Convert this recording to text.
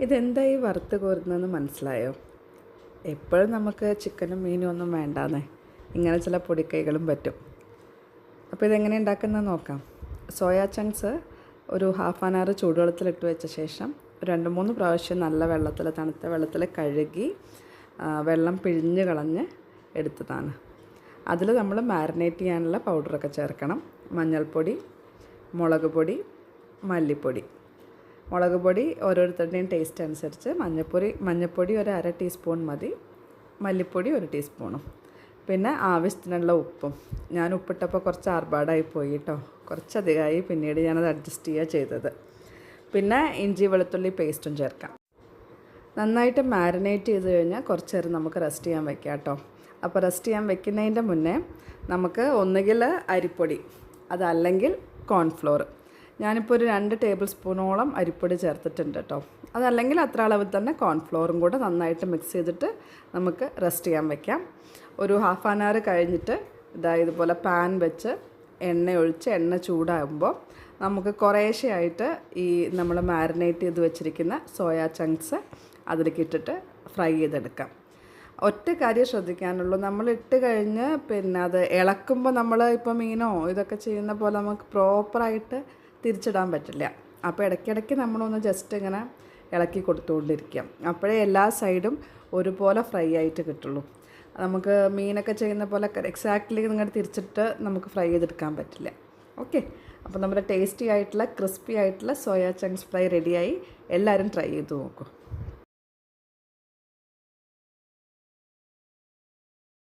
ഇതെന്തായി വറുത്ത് കോരുന്നതെന്ന് മനസ്സിലായോ? എപ്പോഴും നമുക്ക് ചിക്കനും മീനും ഒന്നും വേണ്ടാന്നേ, ഇങ്ങനെ ചില പൊടിക്കൈകളും പറ്റും. അപ്പോൾ ഇതെങ്ങനെ ഉണ്ടാക്കുന്നത് നോക്കാം. സോയാ ചങ്ക്സ് ഒരു ഹാഫ് ആൻ അവർ ചൂടുവെള്ളത്തിലിട്ട് വെച്ച ശേഷം 2-3 പ്രാവശ്യം നല്ല വെള്ളത്തിൽ, തണുത്ത വെള്ളത്തിൽ കഴുകി വെള്ളം പിഴിഞ്ഞ് കളഞ്ഞ് എടുത്തതാണ്. അതിൽ നമ്മൾ മാരിനേറ്റ് ചെയ്യാനുള്ള പൗഡറൊക്കെ ചേർക്കണം. മഞ്ഞൾപ്പൊടി, മുളക് പൊടി, മല്ലിപ്പൊടി. മുളക് പൊടി ഓരോരുത്തരുടെയും ടേസ്റ്റ് അനുസരിച്ച്, മഞ്ഞൾപ്പൊടി ഒരു 1/2 ടീസ്പൂൺ മതി, മല്ലിപ്പൊടി 1 ടീസ്പൂണും. പിന്നെ ആവശ്യത്തിനുള്ള ഉപ്പും. ഞാൻ ഉപ്പിട്ടപ്പോൾ കുറച്ച് ആർഭാടായി പോയി കേട്ടോ, കുറച്ചധികമായി. പിന്നീട് ഞാനത് അഡ്ജസ്റ്റ് ചെയ്യുക ചെയ്തത്. പിന്നെ ഇഞ്ചി വെളുത്തുള്ളി പേസ്റ്റും ചേർക്കാം. നന്നായിട്ട് മാരിനേറ്റ് ചെയ്ത് കഴിഞ്ഞാൽ കുറച്ച് നേരം നമുക്ക് റെസ്റ്റ് ചെയ്യാൻ വെക്കാം കേട്ടോ. അപ്പോൾ റെസ്റ്റ് ചെയ്യാൻ വെക്കുന്നതിൻ്റെ മുന്നേ നമുക്ക് ഒന്നുകിൽ അരിപ്പൊടി, അതല്ലെങ്കിൽ കോൺഫ്ലോർ. ഞാനിപ്പോൾ ഒരു 2 ടേബിൾ സ്പൂണോളം അരിപ്പൊടി ചേർത്തിട്ടുണ്ട് കേട്ടോ. അതല്ലെങ്കിൽ അത്ര അളവിൽ തന്നെ കോൺഫ്ലോറും കൂടെ നന്നായിട്ട് മിക്സ് ചെയ്തിട്ട് നമുക്ക് റെസ്റ്റ് ചെയ്യാൻ വെക്കാം. ഒരു ഹാഫ് ആൻ അവർ കഴിഞ്ഞിട്ട് ഇതുപോലെ പാൻ വെച്ച് എണ്ണ ഒഴിച്ച്, എണ്ണ ചൂടാകുമ്പോൾ നമുക്ക് കുറേശ്ശെയായിട്ട് ഈ നമ്മൾ മാരിനേറ്റ് ചെയ്ത് വെച്ചിരിക്കുന്ന സോയാ ചങ്ക്സ് അതിലേക്ക് ഇട്ടിട്ട് ഫ്രൈ ചെയ്തെടുക്കാം. ഒറ്റ കാര്യം ശ്രദ്ധിക്കാനുള്ളൂ, നമ്മൾ ഇട്ട് കഴിഞ്ഞ് പിന്നെ അത് ഇളക്കുമ്പോൾ നമ്മൾ ഇപ്പോൾ മീനോ ഇതൊക്കെ ചെയ്യുന്ന പോലെ നമുക്ക് പ്രോപ്പറായിട്ട് തിരിച്ചിടാൻ പറ്റില്ല. അപ്പോൾ ഇടയ്ക്കിടയ്ക്ക് നമ്മളൊന്ന് ജസ്റ്റ് ഇങ്ങനെ ഇളക്കി കൊടുത്തുകൊണ്ടിരിക്കാം. അപ്പോഴേ എല്ലാ സൈഡും ഒരുപോലെ ഫ്രൈ ആയിട്ട് കിട്ടുള്ളൂ. നമുക്ക് മീനൊക്കെ ചെയ്യുന്ന പോലെ എക്സാക്ട്ലി നിങ്ങളുടെ തിരിച്ചിട്ട് നമുക്ക് ഫ്രൈ ചെയ്തെടുക്കാൻ പറ്റില്ല. ഓക്കെ, അപ്പോൾ നമ്മുടെ ടേസ്റ്റി ആയിട്ടുള്ള ക്രിസ്പി ആയിട്ടുള്ള സോയാ ചങ്ക്സ് ഫ്രൈ റെഡിയായി. എല്ലാവരും ട്രൈ ചെയ്ത് നോക്കൂ.